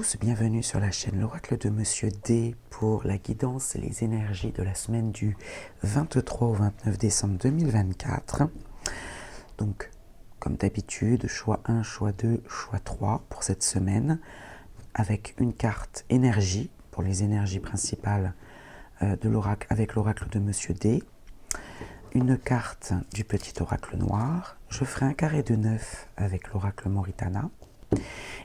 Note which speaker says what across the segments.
Speaker 1: tous, bienvenue sur la chaîne L'Oracle de Monsieur D pour la guidance et les énergies de la semaine du 23 au 29 décembre 2024. Donc, comme d'habitude, choix 1, choix 2, choix 3 pour cette semaine, avec une carte énergie pour les énergies principales de l'oracle avec l'Oracle de Monsieur D, une carte du petit oracle noir, je ferai un carré de 9 avec l'Oracle Moritana.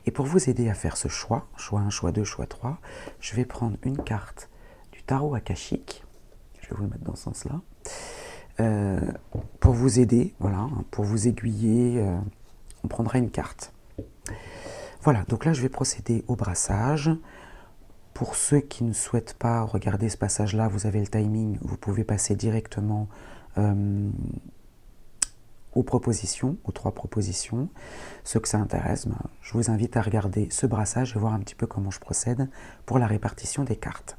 Speaker 1: Et pour vous aider à faire ce choix, choix 1, choix 2, choix 3, je vais prendre une carte du tarot akashique, je vais vous le mettre dans ce sens-là, pour vous aider, voilà, pour vous aiguiller, on prendra une carte. Voilà, donc là je vais procéder au brassage. Pour ceux qui ne souhaitent pas regarder ce passage-là, vous avez le timing, vous pouvez passer directement aux propositions, aux 3 propositions. Ceux que ça intéresse, je vous invite à regarder ce brassage et voir un petit peu comment je procède pour la répartition des cartes.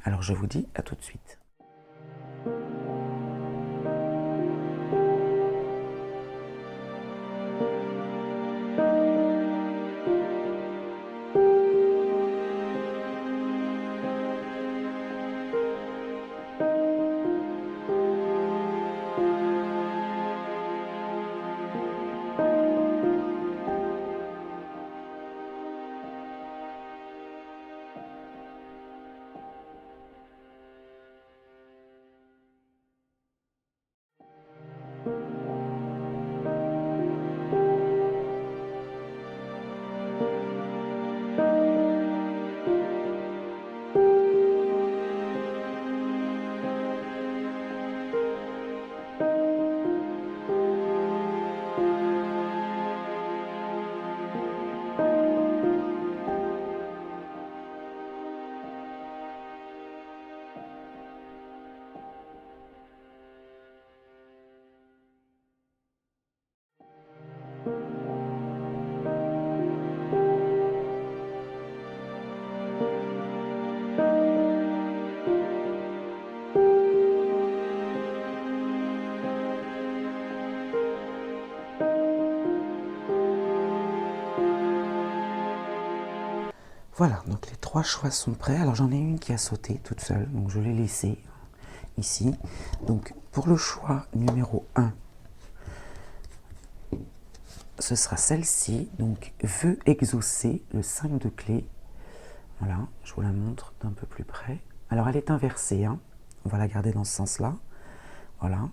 Speaker 1: Alors je vous dis à tout de suite. Voilà, donc les 3 choix sont prêts. Alors j'en ai une qui a sauté toute seule, donc je l'ai laissée ici. Donc pour le choix numéro 1, ce sera celle-ci, donc veut exaucer le 5 de clé. Voilà, je vous la montre d'un peu plus près. Alors elle est inversée, hein. On va la garder dans ce sens-là. Voilà,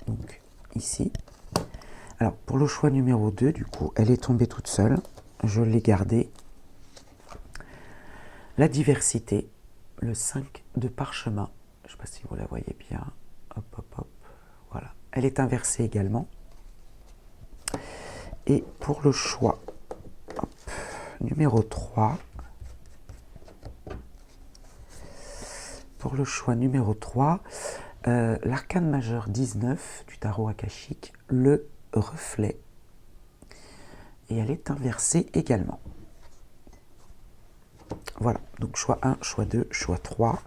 Speaker 1: donc ici. Alors pour le choix numéro 2, du coup, elle est tombée toute seule. Je l'ai gardée. La diversité, le 5 de parchemin. Je ne sais pas si vous la voyez bien. Hop, hop, hop. Voilà. Elle est inversée également. Et pour le choix numéro 3, l'arcane majeur 19 du tarot akashique, le reflet. Et elle est inversée également. Voilà, donc choix 1, choix 2, choix 3.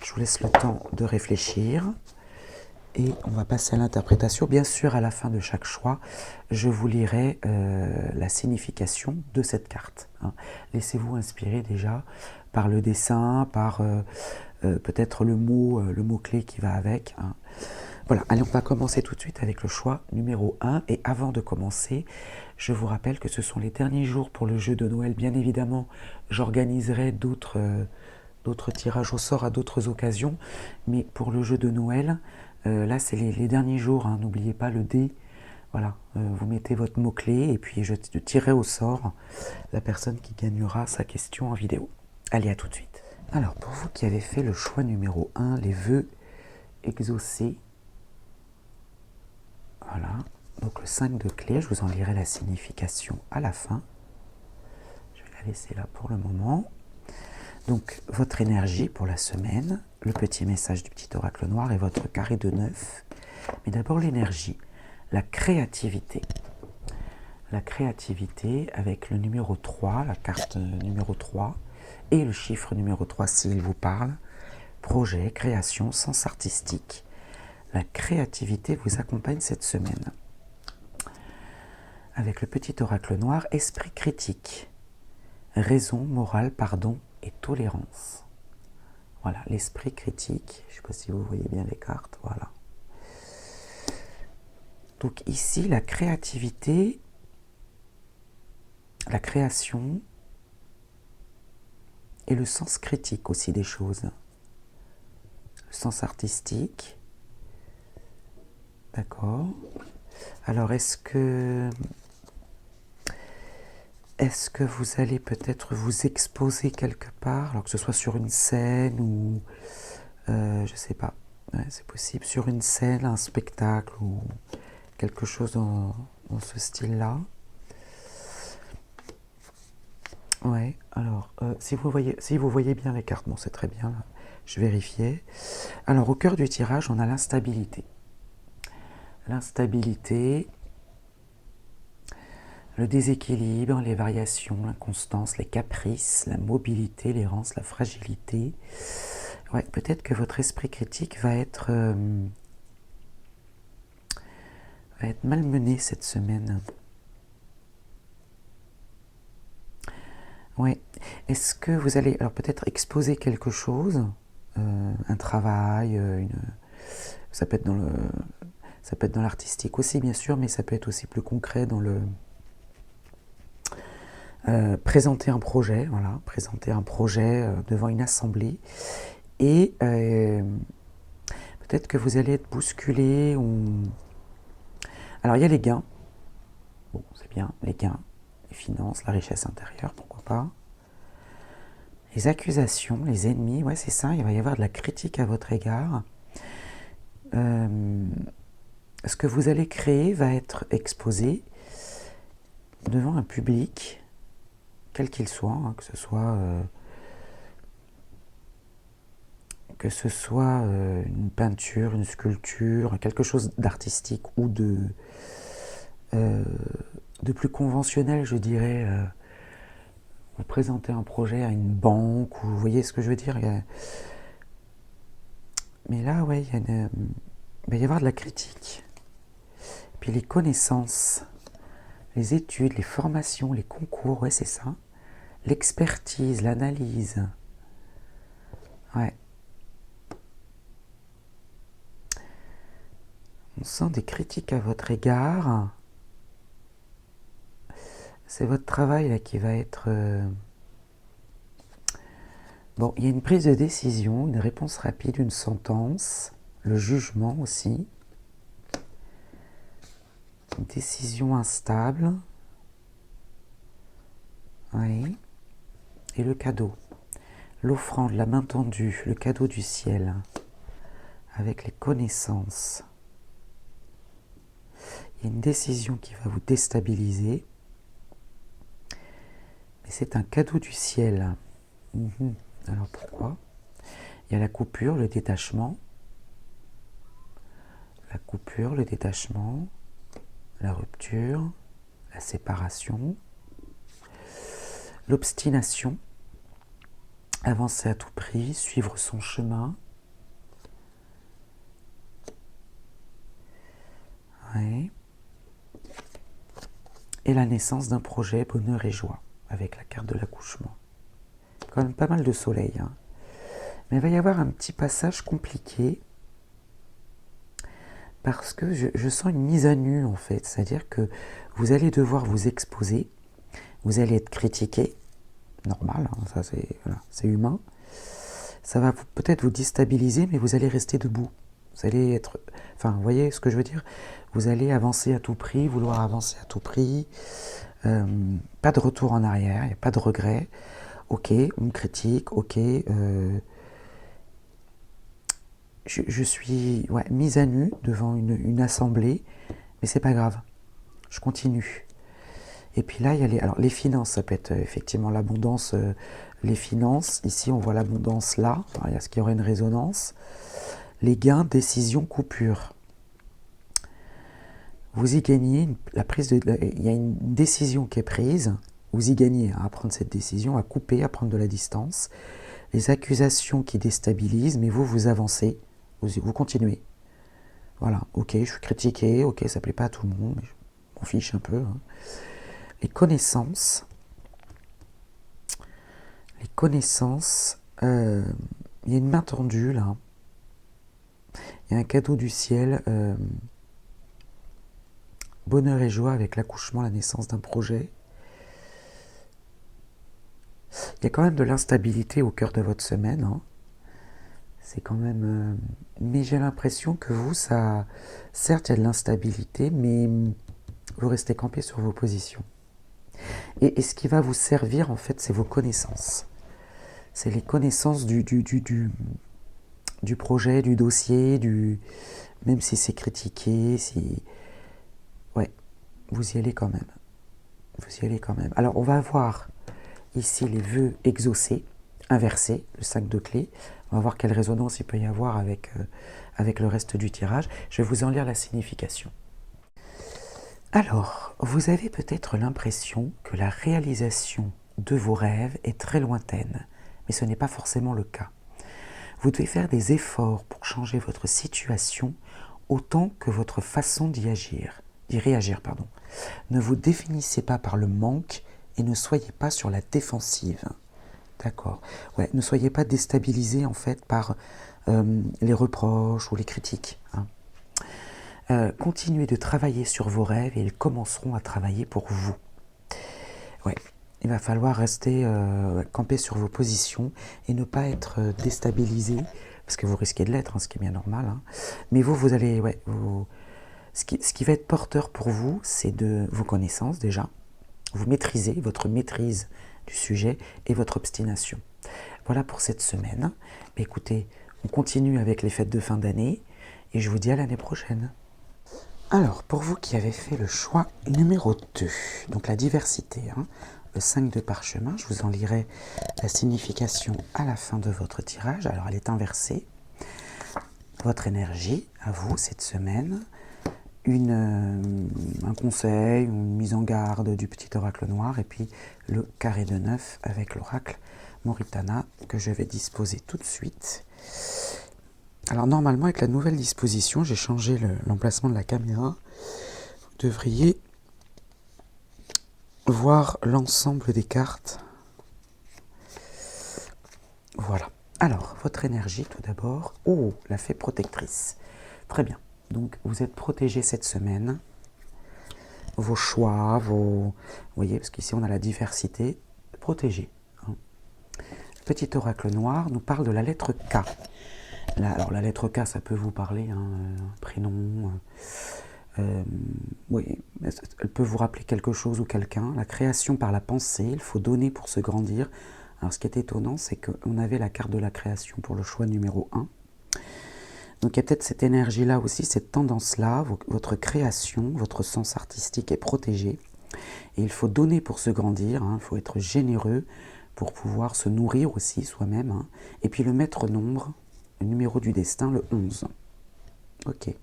Speaker 1: Je vous laisse le temps de réfléchir. Et on va passer à l'interprétation. Bien sûr, à la fin de chaque choix, je vous lirai la signification de cette carte. Hein. Laissez-vous inspirer déjà par le dessin, par peut-être le mot-clé qui va avec. Hein. Voilà, allez, on va commencer tout de suite avec le choix numéro 1. Et avant de commencer, je vous rappelle que ce sont les derniers jours pour le jeu de Noël. Bien évidemment, j'organiserai d'autres tirages au sort à d'autres occasions. Mais pour le jeu de Noël, là, c'est les derniers jours. Hein, n'oubliez pas le dé. Voilà, vous mettez votre mot-clé et puis je tirerai au sort la personne qui gagnera sa question en vidéo. Allez, à tout de suite. Alors, pour vous qui avez fait le choix numéro 1, les vœux exaucés, voilà, donc le 5 de clé, je vous en lirai la signification à la fin. Je vais la laisser là pour le moment. Donc, votre énergie pour la semaine, le petit message du petit oracle noir et votre carré de 9. Mais d'abord l'énergie, la créativité. La créativité avec le numéro 3, la carte numéro 3, et le chiffre numéro 3 s'il vous parle. Projet, création, sens artistique. La créativité vous accompagne cette semaine. Avec le petit oracle noir, esprit critique. raison, morale, pardon et tolérance. Voilà, l'esprit critique. Je ne sais pas si vous voyez bien les cartes. Voilà. Donc ici, la créativité, la création et le sens critique aussi des choses. Le sens artistique. D'accord. Alors, est-ce que vous allez peut-être vous exposer quelque part, alors que ce soit sur une scène ou, je sais pas, ouais, c'est possible, sur une scène, un spectacle ou quelque chose dans ce style-là. Ouais, alors, si vous voyez bien les cartes, bon, c'est très bien, là, je vérifiais. Alors, au cœur du tirage, on a l'instabilité. L'instabilité, le déséquilibre, les variations, l'inconstance, les caprices, la mobilité, l'errance, la fragilité. Ouais, peut-être que votre esprit critique va être malmené cette semaine. Ouais. Est-ce que vous allez alors peut-être exposer quelque chose, un travail, ça peut être dans l'artistique aussi bien sûr, mais ça peut être aussi plus concret dans le présenter un projet, voilà, présenter un projet devant une assemblée et peut-être que vous allez être bousculé ou alors il y a les gains, bon c'est bien, les gains, les finances, la richesse intérieure, pourquoi pas. Les accusations, les ennemis, ouais c'est ça, il va y avoir de la critique à votre égard. Ce que vous allez créer va être exposé devant un public, quel qu'il soit, hein, que ce soit une peinture, une sculpture, quelque chose d'artistique ou de plus conventionnel, je dirais. Vous présentez un projet à une banque, ou vous voyez ce que je veux dire. Mais là, ouais, il va y avoir de la critique. Et puis les connaissances, les études, les formations, les concours, ouais, c'est ça. L'expertise, l'analyse. Ouais. On sent des critiques à votre égard. C'est votre travail là qui va être... Bon, il y a une prise de décision, une réponse rapide, une sentence, le jugement aussi. Une décision instable. Oui. Et le cadeau. L'offrande, la main tendue, le cadeau du ciel. Avec les connaissances. Il y a une décision qui va vous déstabiliser. Mais c'est un cadeau du ciel. Alors pourquoi? Il y a la coupure, le détachement. La coupure, le détachement. La rupture. La séparation. L'obstination. Avancer à tout prix, suivre son chemin. Ouais. Et la naissance d'un projet, bonheur et joie, avec la carte de l'accouchement. Quand même pas mal de soleil. Hein. Mais il va y avoir un petit passage compliqué, parce que je sens une mise à nu, en fait. C'est-à-dire que vous allez devoir vous exposer, vous allez être critiqué, normal, hein, ça c'est humain. Ça va peut-être vous déstabiliser, mais vous allez rester debout. Vous allez être... Enfin, vous voyez ce que je veux dire? Vous allez avancer à tout prix, vouloir avancer à tout prix. Pas de retour en arrière, il n'y a pas de regret. Ok, on me critique, ok. Je suis mise à nu devant une assemblée, mais c'est pas grave. Je continue. Et puis là, il y a les finances, ça peut être effectivement l'abondance, les finances. Ici, on voit l'abondance là, il y a ce qui aurait une résonance. Les gains, décision, coupure. Vous y gagnez, il y a une décision qui est prise, vous y gagnez à prendre cette décision, à couper, à prendre de la distance. Les accusations qui déstabilisent, mais vous avancez, vous continuez. Voilà, ok, je suis critiqué, ok, ça plaît pas à tout le monde, mais je m'en fiche un peu. Hein. Les connaissances, Les connaissances, il y a une main tendue là. Il y a un cadeau du ciel. Bonheur et joie avec l'accouchement, la naissance d'un projet. Il y a quand même de l'instabilité au cœur de votre semaine. Hein. C'est quand même... mais j'ai l'impression que vous, ça... Certes, il y a de l'instabilité, mais vous restez campé sur vos positions. Et ce qui va vous servir, en fait, c'est vos connaissances. C'est les connaissances du projet, du dossier, même si c'est critiqué, si... Ouais, vous y allez quand même. Vous y allez quand même. Alors, on va voir ici les vœux exaucés, inversés, le 5 de clés. On va voir quelle résonance il peut y avoir avec le reste du tirage. Je vais vous en lire la signification. Alors, vous avez peut-être l'impression que la réalisation de vos rêves est très lointaine, mais ce n'est pas forcément le cas. Vous devez faire des efforts pour changer votre situation autant que votre façon d'y réagir. Ne vous définissez pas par le manque et ne soyez pas sur la défensive. D'accord. Ouais, ne soyez pas déstabilisé en fait par les reproches ou les critiques. Hein. Continuez de travailler sur vos rêves et ils commenceront à travailler pour vous. Ouais, il va falloir rester campé sur vos positions et ne pas être déstabilisé, parce que vous risquez de l'être, hein, ce qui est bien normal. Hein. Mais vous allez... Ouais, ce qui va être porteur pour vous, c'est de vos connaissances déjà. Vous maîtrisez, votre maîtrise du sujet et votre obstination. Voilà pour cette semaine. Écoutez, on continue avec les fêtes de fin d'année et je vous dis à l'année prochaine. Alors, pour vous qui avez fait le choix numéro 2, donc la diversité, hein, le 5 de parchemin, je vous en lirai la signification à la fin de votre tirage. Alors, elle est inversée. Votre énergie, à vous, cette semaine, un conseil, une mise en garde du petit oracle noir, et puis le carré de 9 avec l'oracle Moritana, que je vais disposer tout de suite. Alors normalement, avec la nouvelle disposition, j'ai changé l'emplacement de la caméra. Vous devriez voir l'ensemble des cartes. Voilà. Alors, votre énergie tout d'abord. Oh, la fée protectrice. Très bien. Donc, vous êtes protégé cette semaine. Vos choix, Vous voyez, parce qu'ici, on a la diversité. Protégé. Hein. Petit oracle noir nous parle de la lettre K. Alors, la lettre K, ça peut vous parler, hein, prénom. Oui, elle peut vous rappeler quelque chose ou quelqu'un. La création par la pensée, il faut donner pour se grandir. Alors, ce qui est étonnant, c'est qu'on avait la carte de la création pour le choix numéro 1. Donc, il y a peut-être cette énergie-là aussi, cette tendance-là. Votre création, votre sens artistique est protégé. Et il faut donner pour se grandir. Hein, il faut être généreux pour pouvoir se nourrir aussi soi-même. Hein. Et puis, le maître nombre, le numéro du destin, le 11. Ok.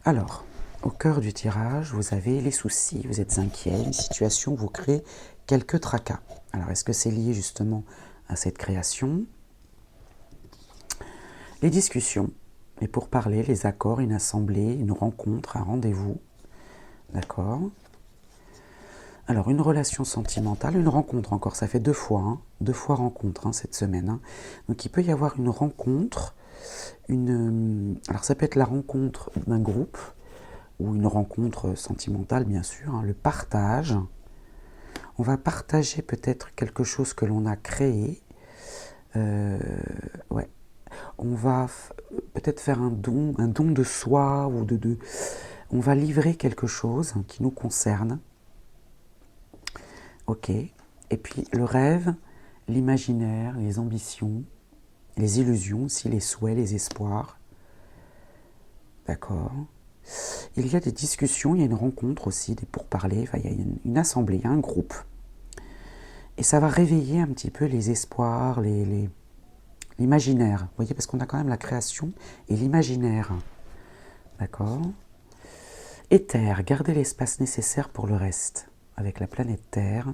Speaker 1: Alors, au cœur du tirage, vous avez les soucis, vous êtes inquiet, une situation vous crée quelques tracas. Alors, est-ce que c'est lié justement à cette création? Les discussions, les pourparlers, les accords, une assemblée, une rencontre, un rendez-vous. D'accord. Alors, une relation sentimentale, une rencontre encore, ça fait 2 fois, hein, 2 fois rencontre hein, cette semaine. Hein. Donc, il peut y avoir une rencontre, alors ça peut être la rencontre d'un groupe, ou une rencontre sentimentale, bien sûr, hein, le partage. On va partager peut-être quelque chose que l'on a créé. Ouais. On va peut-être faire un don de soi, ou on va livrer quelque chose qui nous concerne. Ok. Et puis le rêve, l'imaginaire, les ambitions, les illusions aussi, les souhaits, les espoirs. D'accord. Il y a des discussions, il y a une rencontre aussi, des pourparlers, enfin, il y a une assemblée, il y a un groupe. Et ça va réveiller un petit peu les espoirs, l'imaginaire. Vous voyez, parce qu'on a quand même la création et l'imaginaire. D'accord. Éther, gardez l'espace nécessaire pour le reste. Avec la planète Terre.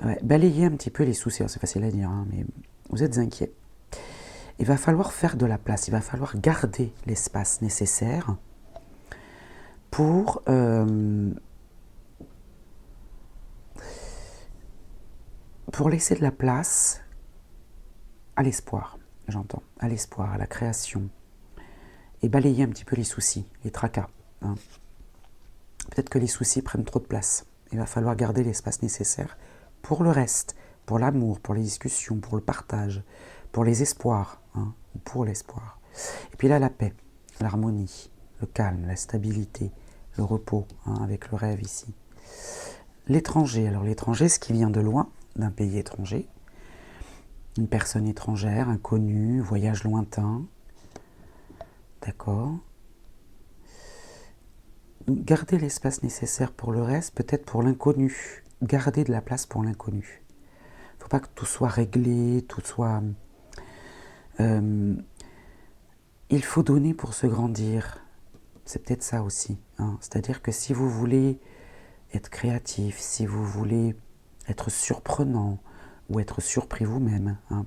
Speaker 1: Ouais, balayez un petit peu les soucis. C'est facile à dire, hein, mais vous êtes inquiet. Il va falloir faire de la place. Il va falloir garder l'espace nécessaire pour pour laisser de la place à l'espoir, j'entends, à l'espoir, à la création, et balayer un petit peu les soucis, les tracas. Hein. Peut-être que les soucis prennent trop de place. Il va falloir garder l'espace nécessaire pour le reste, pour l'amour, pour les discussions, pour le partage, pour les espoirs, hein, pour l'espoir. Et puis là, la paix, l'harmonie, le calme, la stabilité, le repos, hein, avec le rêve ici. L'étranger, alors l'étranger, ce qui vient de loin, d'un pays étranger, une personne étrangère, inconnue, voyage lointain, d'accord. Donc, gardez l'espace nécessaire pour le reste, peut-être pour l'inconnu. Gardez de la place pour l'inconnu. Il ne faut pas que tout soit réglé, tout soit... il faut donner pour se grandir. C'est peut-être ça aussi. Hein. C'est-à-dire que si vous voulez être créatif, si vous voulez être surprenant ou être surpris vous-même, hein,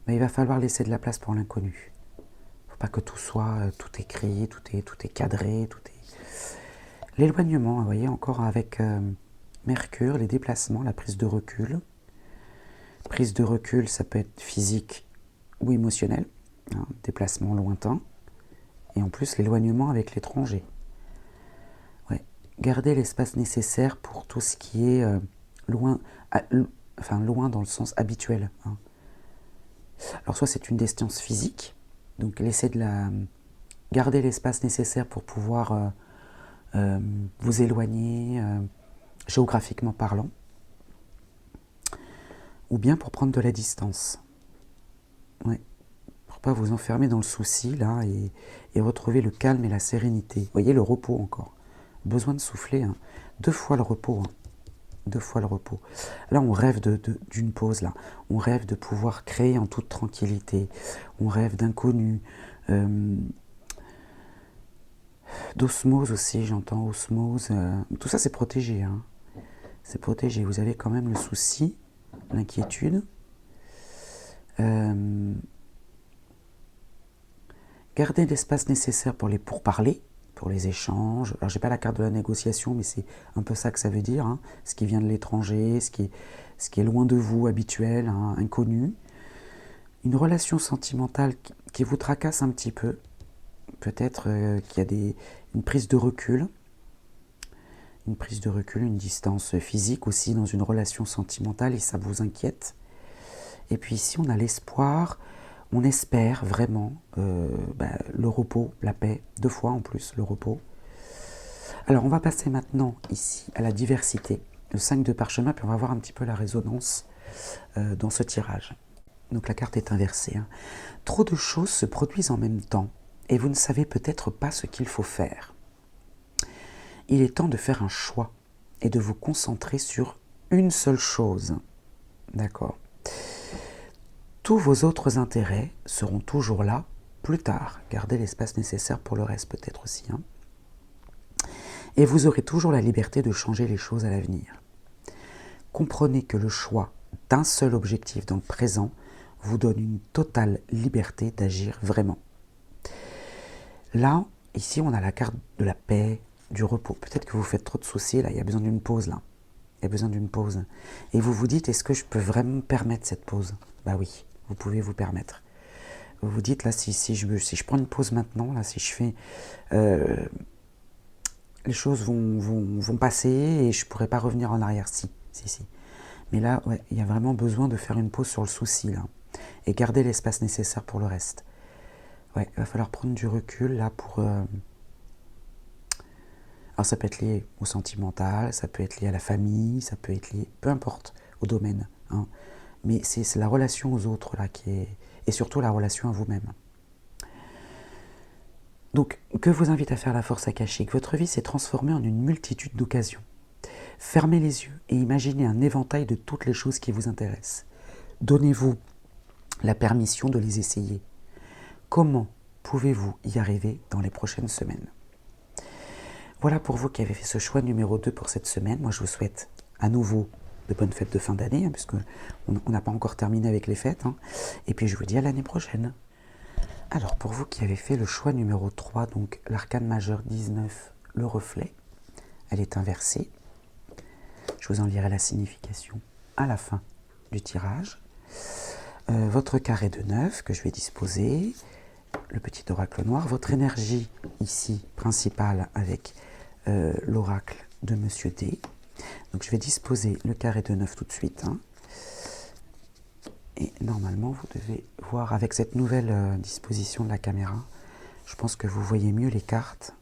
Speaker 1: mais il va falloir laisser de la place pour l'inconnu. Il ne faut pas que tout soit tout écrit, tout est cadré, tout est... L'éloignement, vous voyez, encore avec Mercure, les déplacements, la prise de recul. Prise de recul, ça peut être physique ou émotionnel, hein, déplacement lointain. Et en plus, l'éloignement avec l'étranger. Ouais. Gardez l'espace nécessaire pour tout ce qui est loin, loin dans le sens habituel. Hein. Alors, soit c'est une distance physique, donc garder l'espace nécessaire pour pouvoir vous éloigner géographiquement parlant, ou bien pour prendre de la distance. Ouais. Pour pas vous enfermer dans le souci là et retrouver le calme et la sérénité. Vous voyez, le repos encore. Besoin de souffler. Hein. 2 fois le repos. Hein. 2 fois le repos. Là, on rêve d'une pause. Là. On rêve de pouvoir créer en toute tranquillité. On rêve d'inconnu. D'osmose aussi, j'entends osmose. Tout ça, c'est protégé. Hein. C'est protégé. Vous avez quand même le souci, l'inquiétude. Gardez l'espace nécessaire pour les pourparlers, pour les échanges. Alors, j'ai pas la carte de la négociation, mais c'est un peu ça que ça veut dire. Hein. Ce qui vient de l'étranger, ce qui est loin de vous, habituel, hein, inconnu. Une relation sentimentale qui vous tracasse un petit peu. Peut-être qu'il y a une prise de recul. Une prise de recul, une distance physique aussi dans une relation sentimentale et ça vous inquiète. Et puis ici, on a l'espoir, on espère vraiment le repos, la paix, 2 fois en plus, le repos. Alors, on va passer maintenant ici à la diversité, le 5 de parchemin, puis on va voir un petit peu la résonance dans ce tirage. Donc la carte est inversée. Hein. Trop de choses se produisent en même temps et vous ne savez peut-être pas ce qu'il faut faire. Il est temps de faire un choix et de vous concentrer sur une seule chose. D'accord. Tous vos autres intérêts seront toujours là plus tard. Gardez l'espace nécessaire pour le reste peut-être aussi. Hein. Et vous aurez toujours la liberté de changer les choses à l'avenir. Comprenez que le choix d'un seul objectif dans le présent vous donne une totale liberté d'agir vraiment. Là, ici, on a la carte de la paix, du repos. Peut-être que vous faites trop de soucis, là, il y a besoin d'une pause, là. Il y a besoin d'une pause. Et vous vous dites, est-ce que je peux vraiment me permettre cette pause? Bah oui, vous pouvez vous permettre. Vous vous dites, là, si je prends une pause maintenant, là, si je fais... les choses vont passer et je ne pourrai pas revenir en arrière. Si. Mais là, ouais, il y a vraiment besoin de faire une pause sur le souci, là. Et garder l'espace nécessaire pour le reste. Ouais, il va falloir prendre du recul, là, pour... Alors, ça peut être lié au sentimental, ça peut être lié à la famille, ça peut être lié... Peu importe, au domaine. Hein. Mais c'est la relation aux autres, là, qui est... Et surtout la relation à vous-même. Donc, que vous invite à faire la force akashique? Votre vie s'est transformée en une multitude d'occasions. Fermez les yeux et imaginez un éventail de toutes les choses qui vous intéressent. Donnez-vous la permission de les essayer. Comment pouvez-vous y arriver dans les prochaines semaines? Voilà pour vous qui avez fait ce choix numéro 2 pour cette semaine. Moi, je vous souhaite à nouveau de bonnes fêtes de fin d'année, hein, puisque on n'a pas encore terminé avec les fêtes. Hein. Et puis, je vous dis à l'année prochaine. Alors, pour vous qui avez fait le choix numéro 3, donc l'arcane majeur 19, le reflet, elle est inversée. Je vous en lirai la signification à la fin du tirage. Votre carré de 9 que je vais disposer, le petit oracle noir, votre énergie ici principale avec l'oracle de Monsieur D. Donc je vais disposer le carré de 9 tout de suite. Hein. Et normalement, vous devez voir avec cette nouvelle disposition de la caméra, je pense que vous voyez mieux les cartes.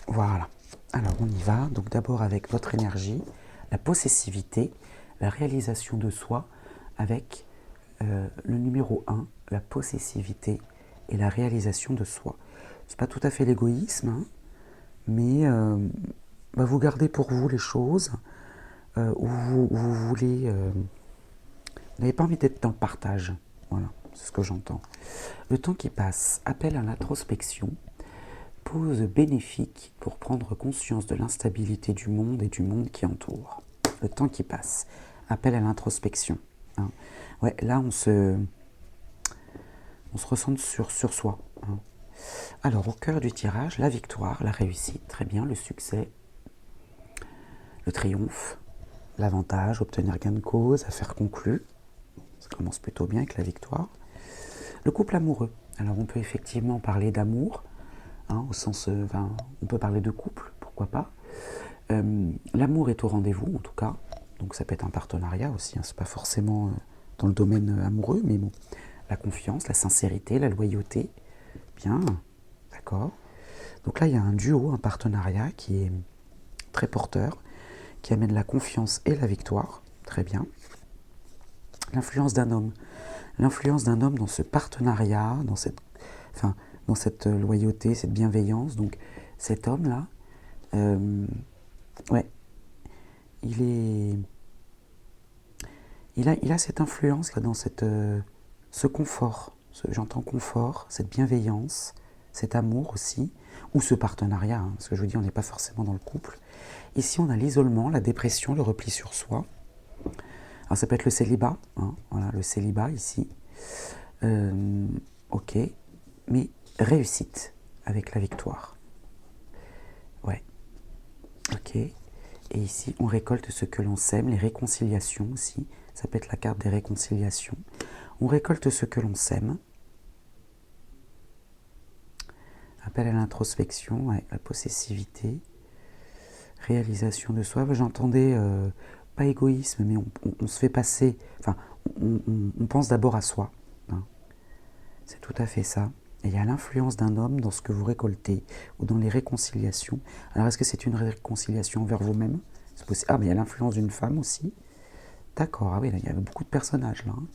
Speaker 1: Voilà. Alors on y va. Donc d'abord avec votre énergie, la possessivité, la réalisation de soi avec le numéro 1, la possessivité et la réalisation de soi. C'est pas tout à fait l'égoïsme, hein, mais vous gardez pour vous les choses où vous voulez... vous n'avez pas envie d'être dans le partage. Voilà, c'est ce que j'entends. Le temps qui passe, appel à l'introspection, pause bénéfique pour prendre conscience de l'instabilité du monde et du monde qui entoure. Le temps qui passe, appel à l'introspection. Hein. Ouais, là on se recentre sur soi. Hein. Alors au cœur du tirage, la victoire, la réussite, très bien, le succès, le triomphe, l'avantage, obtenir gain de cause, affaire conclue. Ça commence plutôt bien avec la victoire. Le couple amoureux. Alors on peut effectivement parler d'amour, hein, au sens, on peut parler de couple, pourquoi pas. L'amour est au rendez-vous en tout cas, donc ça peut être un partenariat aussi, hein, c'est pas forcément dans le domaine amoureux, mais bon, la confiance, la sincérité, la loyauté, bien, d'accord. Donc là il y a un duo, un partenariat qui est très porteur, qui amène la confiance et la victoire, très bien. L'influence d'un homme. L'influence d'un homme dans ce partenariat, dans cette loyauté, cette bienveillance. Donc cet homme-là, ouais, il a cette influence là dans ce confort. J'entends confort, cette bienveillance, cet amour aussi, ou ce partenariat. Hein, parce que je vous dis, on n'est pas forcément dans le couple. Ici, on a l'isolement, la dépression, le repli sur soi. Alors ça peut être le célibat, hein, voilà, le célibat ici. Ok, mais réussite avec la victoire. Ouais, ok. Et ici, on récolte ce que l'on sème, les réconciliations aussi. Ça peut être la carte des réconciliations. On récolte ce que l'on sème. Appel à l'introspection, ouais, la possessivité. Réalisation de soi. J'entendais... pas égoïsme, mais on se fait passer, enfin, on pense d'abord à soi. Hein. C'est tout à fait ça. Et il y a l'influence d'un homme dans ce que vous récoltez, ou dans les réconciliations. Alors, est-ce que c'est une réconciliation envers vous-même? C'est possible. Ah, mais il y a l'influence d'une femme aussi. D'accord, ah oui, là, il y a beaucoup de personnages, là. Hein.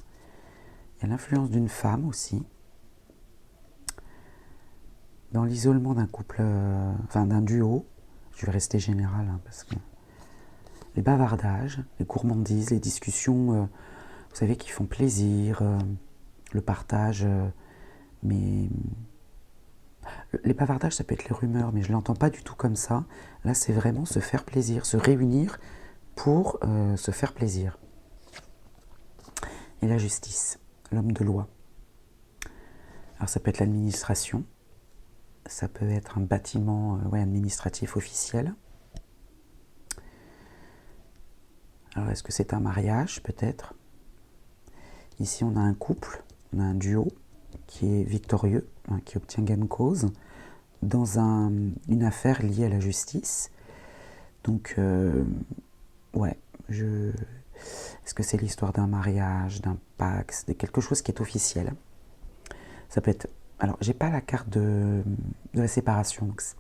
Speaker 1: Il y a l'influence d'une femme aussi. Dans l'isolement d'un couple, d'un duo, je vais rester général, hein, parce que... Les bavardages, les gourmandises, les discussions, vous savez, qui font plaisir, le partage, mais... Les bavardages, ça peut être les rumeurs, mais je ne l'entends pas du tout comme ça. Là, c'est vraiment se faire plaisir, se réunir pour se faire plaisir. Et la justice, l'homme de loi. Alors, ça peut être l'administration, ça peut être un bâtiment administratif officiel. Alors, est-ce que c'est un mariage, peut-être? Ici, on a un couple, on a un duo qui est victorieux, hein, qui obtient gain de cause dans une affaire liée à la justice. Donc, ouais, est-ce que c'est l'histoire d'un mariage, d'un pax, de quelque chose qui est officiel? Ça peut être... Alors, j'ai pas la carte de la séparation, donc il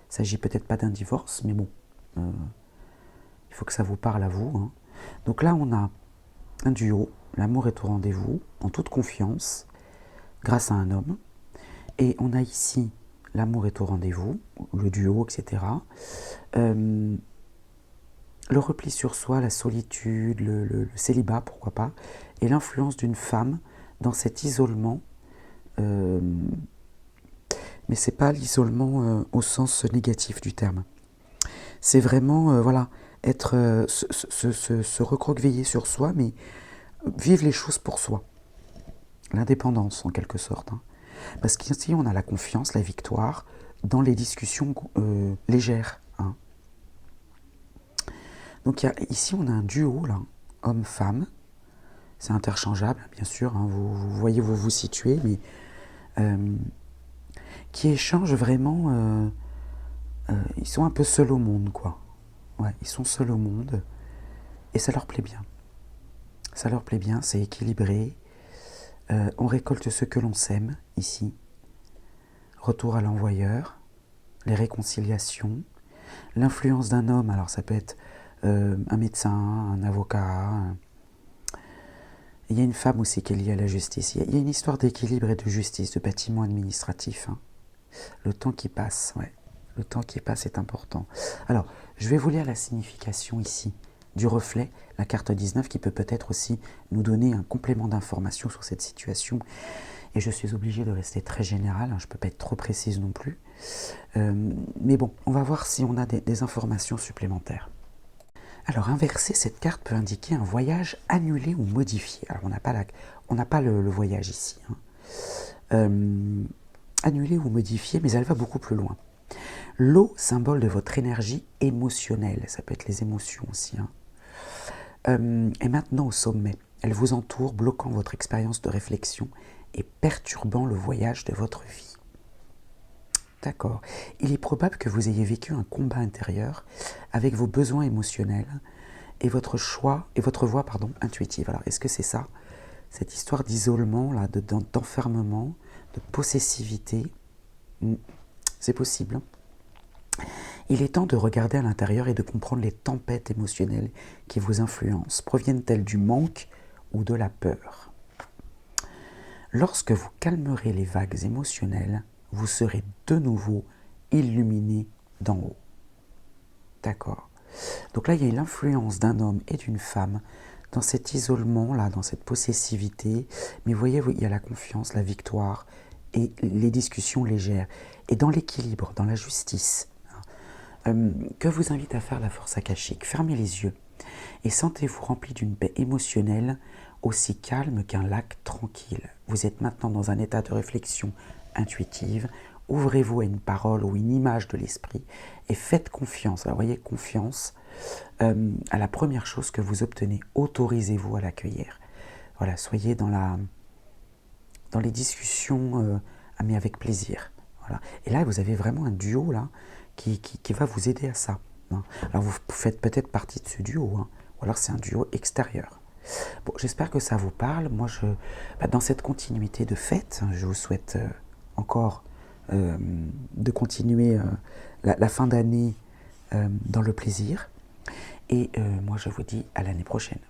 Speaker 1: ne s'agit peut-être pas d'un divorce, mais bon, il faut que ça vous parle à vous. Hein. Donc là, on a un duo, l'amour est au rendez-vous, en toute confiance, grâce à un homme. Et on a ici, l'amour est au rendez-vous, le duo, etc. Le repli sur soi, la solitude, le célibat, pourquoi pas, et l'influence d'une femme dans cet isolement. Mais ce n'est pas l'isolement au sens négatif du terme. C'est vraiment, être, se recroqueviller sur soi, mais vivre les choses pour soi. L'indépendance, en quelque sorte. Hein. Parce qu'ici, on a la confiance, la victoire, dans les discussions légères. Hein. Donc ici, on a un duo, là, homme-femme. C'est interchangeable, bien sûr, hein, vous voyez où vous vous situez, mais qui échangent vraiment. Ils sont un peu seuls au monde, quoi. Ouais, ils sont seuls au monde. Et ça leur plaît bien. Ça leur plaît bien, c'est équilibré. On récolte ce que l'on sème, ici. Retour à l'envoyeur. Les réconciliations. L'influence d'un homme, alors ça peut être un médecin, un avocat. Il y a une femme aussi qui est liée à la justice. Il y a une histoire d'équilibre et de justice, de bâtiment administratif. Hein. Le temps qui passe, ouais. Le temps qui passe est important. Alors, je vais vous lire la signification ici du reflet, la carte 19, qui peut peut-être aussi nous donner un complément d'information sur cette situation. Et je suis obligée de rester très générale, hein, je ne peux pas être trop précise non plus. Mais bon, on va voir si on a des informations supplémentaires. Alors, inverser, cette carte peut indiquer un voyage annulé ou modifié. Alors, on n'a pas le voyage ici. Hein. Annulé ou modifié, mais elle va beaucoup plus loin. L'eau, symbole de votre énergie émotionnelle. Ça peut être les émotions aussi. Hein. Est maintenant au sommet. Elle vous entoure, bloquant votre expérience de réflexion et perturbant le voyage de votre vie. D'accord. Il est probable que vous ayez vécu un combat intérieur avec vos besoins émotionnels et votre voix intuitive. Alors, est-ce que c'est ça, cette histoire d'isolement, là, d'enfermement, de possessivité? C'est possible. Hein. Il est temps de regarder à l'intérieur et de comprendre les tempêtes émotionnelles qui vous influencent. Proviennent-elles du manque ou de la peur? Lorsque vous calmerez les vagues émotionnelles, vous serez de nouveau illuminé d'en haut. D'accord. Donc là, il y a l'influence d'un homme et d'une femme dans cet isolement-là, dans cette possessivité. Mais vous voyez, il y a la confiance, la victoire et les discussions légères. Et dans l'équilibre, dans la justice, que vous invite à faire la force akashique. Fermez les yeux et sentez-vous rempli d'une paix émotionnelle aussi calme qu'un lac tranquille. Vous êtes maintenant dans un état de réflexion intuitive. Ouvrez-vous à une parole ou une image de l'esprit et faites confiance. Alors, vous voyez, confiance à la première chose que vous obtenez. Autorisez-vous à l'accueillir. Voilà, soyez dans les discussions, mais avec plaisir. Voilà. Et là, vous avez vraiment un duo là qui va vous aider à ça. Hein. Alors, vous faites peut-être partie de ce duo, hein, ou alors c'est un duo extérieur. Bon, j'espère que ça vous parle. Moi, dans cette continuité de fête, je vous souhaite encore de continuer la fin d'année dans le plaisir. Et moi, je vous dis à l'année prochaine.